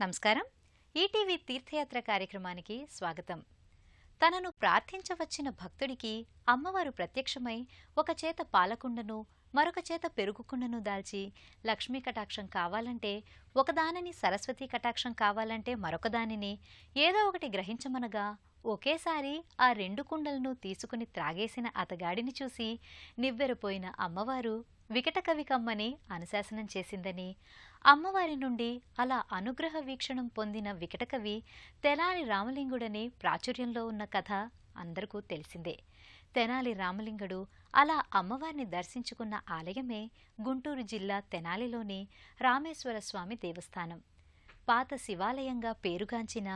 నమస్కారం. ఈటీవీ తీర్థయాత్ర కార్యక్రమానికి స్వాగతం. తనను ప్రార్థించవచ్చిన భక్తుడికి అమ్మవారు ప్రత్యక్షమై ఒక చేత పాలకుండను మరొక చేత పెరుగుకుండను దాల్చి లక్ష్మీ కటాక్షం కావాలంటే ఒకదానిని, సరస్వతీ కటాక్షం కావాలంటే మరొకదానిని ఏదో ఒకటి గ్రహించమనగా ఒకేసారి ఆ రెండు కుండలను తీసుకుని త్రాగేసిన అతగాడిని చూసి నివ్వెరపోయిన అమ్మవారు వికటకవి కమ్మని అనుశాసనం చేసిందని, అమ్మవారి నుండి అలా అనుగ్రహ వీక్షణం పొందిన వికటకవి తెనాలి రామలింగుడని ప్రాచుర్యంలో ఉన్న కథ అందరికీ తెలిసిందే. తెనాలి రామలింగుడు అలా అమ్మవారిని దర్శించుకున్న ఆలయమే గుంటూరు జిల్లా తెనాలిలోని రామేశ్వర స్వామి దేవస్థానం. పాత శివాలయంగా పేరుగాంచిన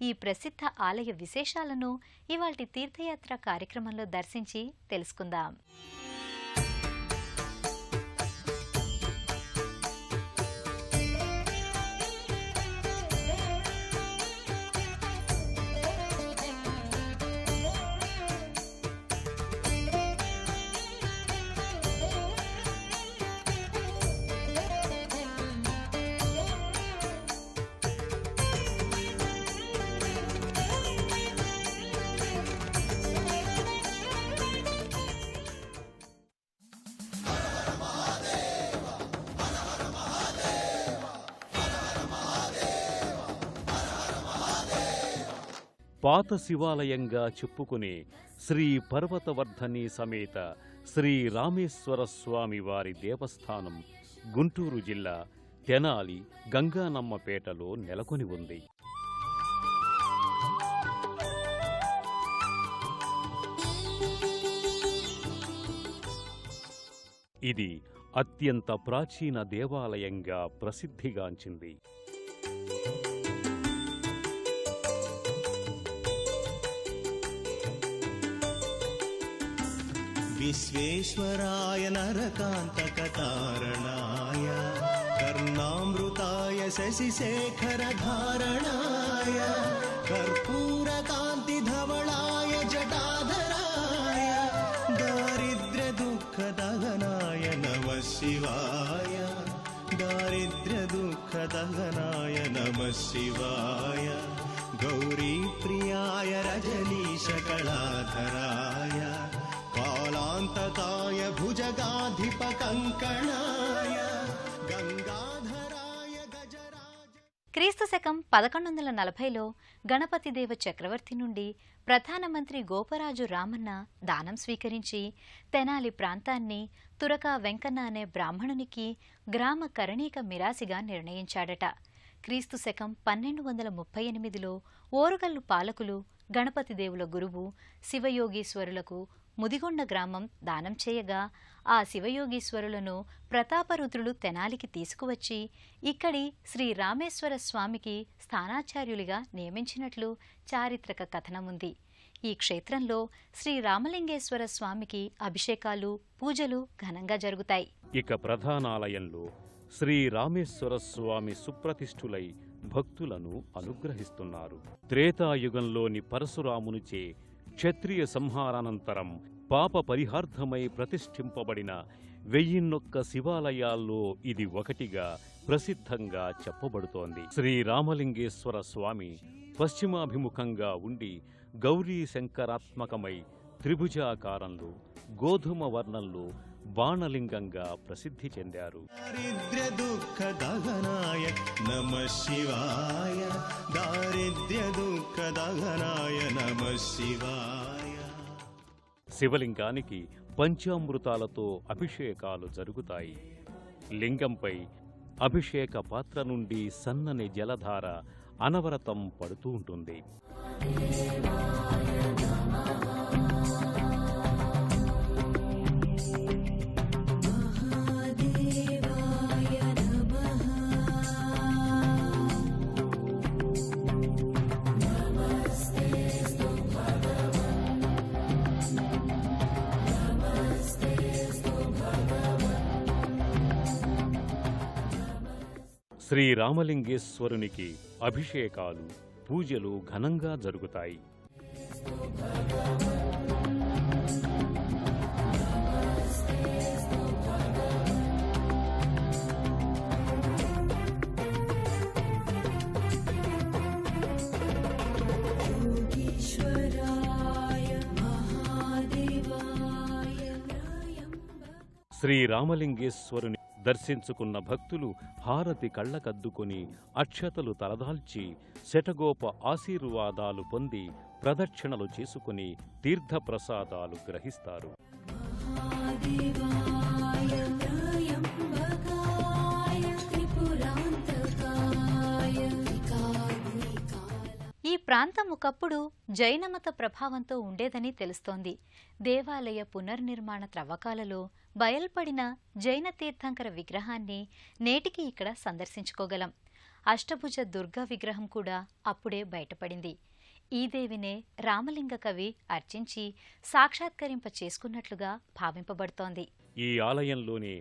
ఈ ప్రసిద్ధ ఆలయ విశేషాలను ఇవాల్టి తీర్థయాత్ర కార్యక్రమంలో దర్శించి తెలుసుకుందాం. పాత శివాలయంగా చెప్పుకునే శ్రీ పర్వతవర్ధని సమేత శ్రీ రామేశ్వర స్వామి వారి దేవస్థానం గుంటూరు జిల్లా తెనాలి గంగానమ్మపేటలో నెలకొని ఉంది. ఇది అత్యంత ప్రాచీన దేవాలయంగా ప్రసిద్ధిగాంచింది. విశ్వేశ్వరాయ నరకాంతకతారణాయ కర్ణామృతాయ శశిశేఖరధారణాయ కర్పూరకాంతిధవళాయ జటాధరాయ దారిద్ర్యదుఃఖదహనాయ నమః శివాయ దారిద్ర్యదుఃఖదహనాయ నమః శివాయ గౌరీప్రియాయ రజనీశకళాధరాయ కాలాంతకాయ భుజగాధిపకంకణాయ గంగాధరాయ గజరాజ. క్రీస్తు శకం 1140లో గణపతిదేవ చక్రవర్తి నుండి ప్రధానమంత్రి గోపరాజు రామన్న దానం స్వీకరించి తెనాలి ప్రాంతాన్ని తురక వెంకన్న అనే బ్రాహ్మణునికి గ్రామ కరణీక మిరాసిగా నిర్ణయించాడట. క్రీస్తు శకం 1238లో ఓరుగల్లు పాలకులు గణపతిదేవుల గురువు శివయోగీశ్వరులకు ముదిగొండ గ్రామం దానం చేయగా ఆ శివయోగీశ్వరులను ప్రతాపరుద్రులు తెనాలికి తీసుకువచ్చి ఇక్కడి శ్రీ రామేశ్వర స్వామికి స్థానాచార్యులుగా నియమించినట్లు చారిత్రక కథనముంది. ఈ క్షేత్రంలో శ్రీ రామలింగేశ్వర స్వామికి అభిషేకాలు, పూజలు ఘనంగా జరుగుతాయి. ఇక ప్రధానాలయంలో శ్రీ రామేశ్వర స్వామి సుప్రతిష్ఠులై భక్తులను అనుగ్రహిస్తున్నారు. త్రేతాయుగంలోని పరశురామునిచే క్షత్రియ సంహారానంతరం పాప పరిహార్థమై ప్రతిష్ఠింపబడిన 1001 శివాలయాల్లో ఇది ఒకటిగా ప్రసిద్ధంగా చెప్పబడుతోంది. శ్రీ రామలింగేశ్వర స్వామి పశ్చిమాభిముఖంగా ఉండి గౌరీ శంకరాత్మకమై త్రిభుజాకారంలో గోధుమ వర్ణంలో బాణలింగంగా ప్రసిద్ధి చెందారు. దారిద్ర్యదుఃఖదహనాయ నమః శివాయ దారిద్ర్యదుఃఖదహనాయ నమః శివాయ. శివలింగానికి పంచామృతాలతో అభిషేకాలు జరుగుతాయి. లింగంపై అభిషేక పాత్ర నుండి సన్నని జలధార అనవరతం పడుతూ ఉంటుంది. శ్రీ రామలింగేశ్వరునికి అభిషేకాలు, పూజలు ఘనంగా జరుగుతాయి. శ్రీరామలింగేశ్వరుని దర్శించుకున్న భక్తులు హారతి కళ్ళకద్దుకొని అక్షతలు తలదాల్చి శటగోప ఆశీర్వాదాలు పొంది ప్రదక్షిణలు చేసుకుని తీర్థప్రసాదాలు గ్రహిస్తారు. ఈ ప్రాంతం ఒకప్పుడు జైనమత ప్రభావంతో ఉండేదని తెలుస్తోంది. దేవాలయ పునర్నిర్మాణ త్రవ్వకాలలో బయల్పడిన జైన తీర్థంకర విగ్రహాన్ని నేటికి ఇక్కడ సందర్శించుకోగలం. అష్టభుజ దుర్గా విగ్రహం కూడా అప్పుడే బయటపడింది. ఈ దేవినే రామలింగ కవి అర్చించి సాక్షాత్కరింప చేసుకున్నట్లుగా భావింపబడుతోంది. ఈ ఆలయంలోని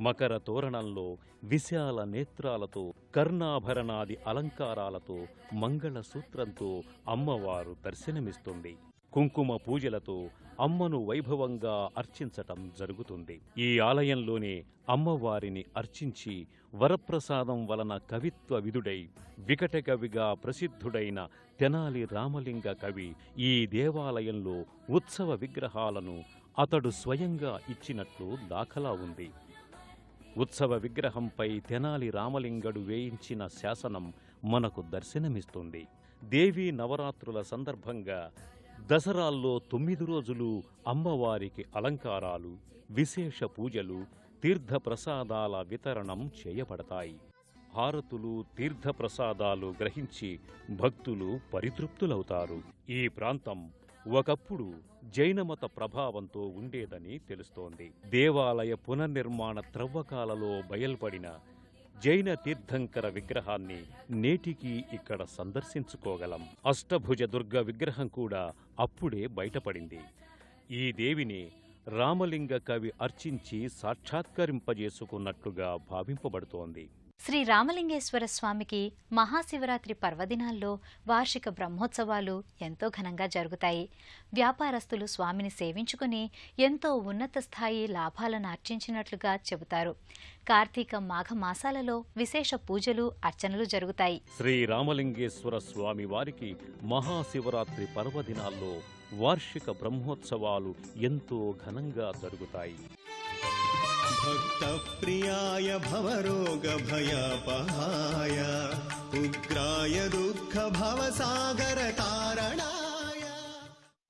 మకర తోరణంలో విశాల నేత్రాలతో కర్ణాభరణాది అలంకారాలతో మంగళసూత్రంతో అమ్మవారు దర్శనమిస్తుంది. కుంకుమ పూజలతో అమ్మను వైభవంగా అర్చించటం జరుగుతుంది. ఈ ఆలయంలోనే అమ్మవారిని అర్చించి వరప్రసాదం వలన కవిత్వ విదుడై వికటకవిగా ప్రసిద్ధుడైన తెనాలి రామలింగ కవి ఈ దేవాలయంలో ఉత్సవ విగ్రహాలను అతడు స్వయంగా ఇచ్చినట్లు దాఖలా ఉంది. ఉత్సవ విగ్రహంపై తెనాలి రామలింగడు వేయించిన శాసనం మనకు దర్శనమిస్తుంది. దేవీ నవరాత్రుల సందర్భంగా దసరాల్లో 9 రోజులు అమ్మవారికి అలంకారాలు, విశేష పూజలు, తీర్థప్రసాదాల వితరణం చేయబడతాయి. హారతులు, తీర్థప్రసాదాలు గ్రహించి భక్తులు పరితృప్తులవుతారు. ఈ ప్రాంతం ఒకప్పుడు జైనమత ప్రభావంతో ఉండేదని తెలుస్తోంది. దేవాలయ పునర్నిర్మాణ త్రవ్వకాలలో బయల్పడిన జైన తీర్థంకర విగ్రహాన్ని నేటికీ ఇక్కడ సందర్శించుకోగలం. అష్టభుజ దుర్గ విగ్రహం కూడా అప్పుడే బయటపడింది. ఈ దేవిని రామలింగ కవి అర్చించి సాక్షాత్కరింపజేసుకున్నట్లుగా భావింపబడుతోంది. శ్రీ రామలింగేశ్వర స్వామికి మహాశివరాత్రి పర్వదినాల్లో వార్షిక బ్రహ్మోత్సవాలు ఎంతో ఘనంగా జరుగుతాయి. వ్యాపారస్తులు స్వామిని సేవించుకుని ఎంతో ఉన్నత స్థాయి లాభాలను ఆర్జించినట్లుగా చెబుతారు. కార్తీక మాఘ మాసాలలో విశేష పూజలు, అర్చనలు జరుగుతాయి. శ్రీ రామలింగేశ్వర స్వామి వారికి మహాశివరాత్రి పర్వదినాల్లో వార్షిక బ్రహ్మోత్సవాలు ఎంతో ఘనంగా జరుగుతాయి. భక్త ప్రియాయ భవరోగ భయపహాయ ఉగ్రాయ దుఃఖ భవసాగర తారణాయ.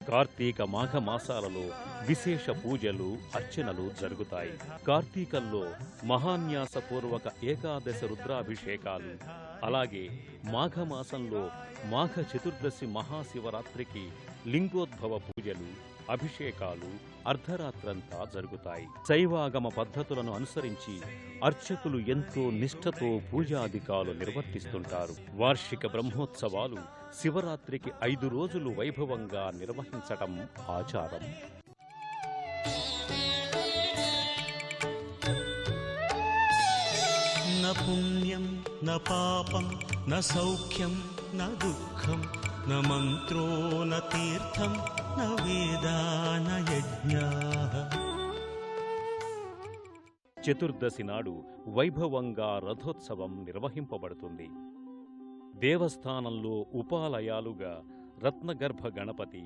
కార్తీక మాఘ మాసాలలో విశేష పూజలు, అర్చనలు జరుగుతాయి. కార్తీకంలో మహాన్యాసపూర్వక ఏకాదశ రుద్రాభిషేకాలు, అలాగే మాఘమాసంలో మాఘ చతుర్దశి మహాశివరాత్రికి లింగోద్భవ పూజలు, అభిషేకాలు అర్ధరాత్రంతా జరుగుతాయి. శైవాగమ పద్ధతులను అనుసరించి అర్చకులు ఎంతో నిష్ఠతో పూజాధికాలు నిర్వర్తిస్తుంటారు. వార్షిక బ్రహ్మోత్సవాలు శివరాత్రికి 5 రోజులు వైభవంగా నిర్వహించటం ఆచారం. న పుణ్యం న పాపం న సౌఖ్యం న దుఃఖం న మంత్రో న తీర్థం న వేదా న యజ్ఞాః. చతుర్దశి నాడు వైభవంగా రథోత్సవం నిర్వహింపబడుతుంది. దేవస్థానంలో ఉపాలయాలుగా రత్నగర్భ గణపతి,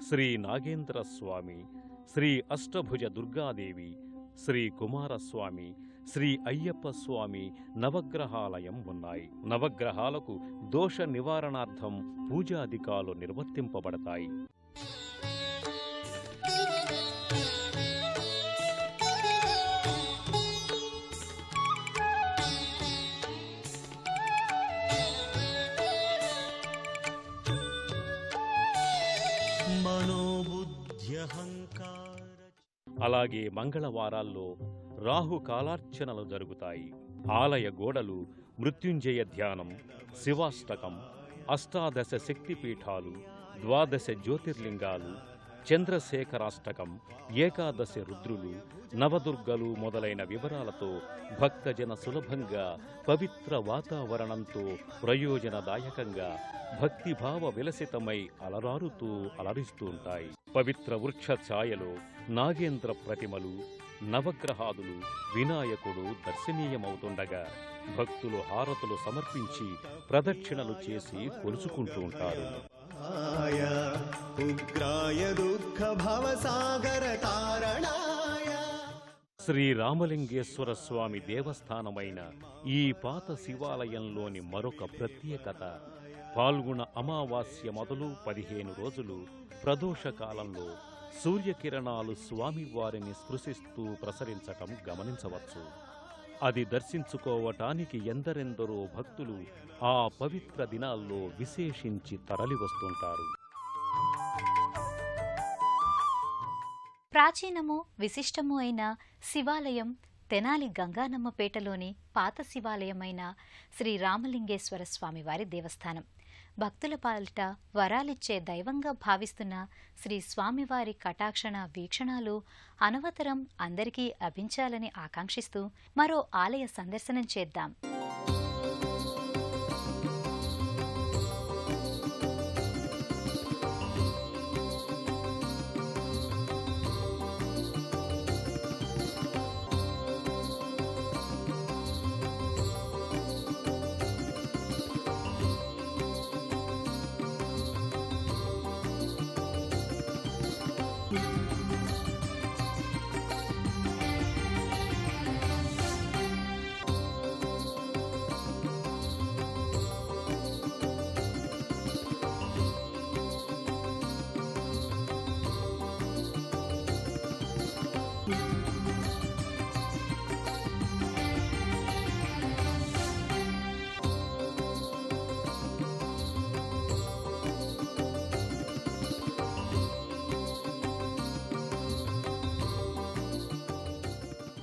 శ్రీ నాగేంద్ర స్వామి, శ్రీ అష్టభుజ దుర్గాదేవి, శ్రీ కుమారస్వామి, శ్రీ అయ్యప్ప స్వామి నవగ్రహాలయం ఉన్నాయి. నవగ్రహాలకు దోష నివారణార్థం పూజాధికాలు నిర్వర్తింపబడతాయి. అలాగే మంగళవారాల్లో రాహుకాలార్చనలు జరుగుతాయి. ఆలయ గోడలు మృత్యుంజయ ధ్యానం, శివాష్టకం, అష్టాదశ శక్తిపీఠాలు, 12 జ్యోతిర్లింగాలు, చంద్రశేఖరాష్టకం, ఏకాదశి రుద్రులు, నవదుర్గలు మొదలైన వివరాలతో భక్తజన సులభంగా పవిత్ర వాతావరణంతో ప్రయోజనదాయకంగా భక్తిభావ విలసితమై అలరారుతూ అలరిస్తూ ఉంటాయి. పవిత్ర వృక్ష ఛాయలో నాగేంద్ర ప్రతిమలు, నవగ్రహాదులు, వినాయకుడు దర్శనీయమవుతుండగా భక్తులు హారతులు సమర్పించి ప్రదక్షిణలు చేసి కొలుచుకుంటూ ఉంటారు. ఉగ్రాయ దుఃఖ భవసాగర తారణాయ. శ్రీ రామలింగేశ్వర స్వామి దేవస్థానమైన ఈ పాత శివాలయంలోని మరొక ప్రత్యేకత పాల్గొన అమావాస్య మొదలు 15 రోజులు ప్రదోష కాలంలో సూర్యకిరణాలు స్వామివారిని స్పృశిస్తూ ప్రసరించటం గమనించవచ్చు. అది దర్శించుకోవటానికి ఎందరెందరో భక్తులు ఆ పవిత్ర దినాల్లో విశేషించి తరలివస్తుంటారు. ప్రాచీనము విశిష్టము అయిన శివాలయం తెనాలి గంగానమ్మపేటలోని పాత శివాలయమైన శ్రీ రామలింగేశ్వర స్వామివారి దేవస్థానం. భక్తుల పాలిట వరాలిచ్చే దైవంగా భావిస్తున్న శ్రీ స్వామివారి కటాక్షణ వీక్షణాలు అనవతరం అందరికీ లభించాలని ఆకాంక్షిస్తూ మరో ఆలయ సందర్శనం చేద్దాం.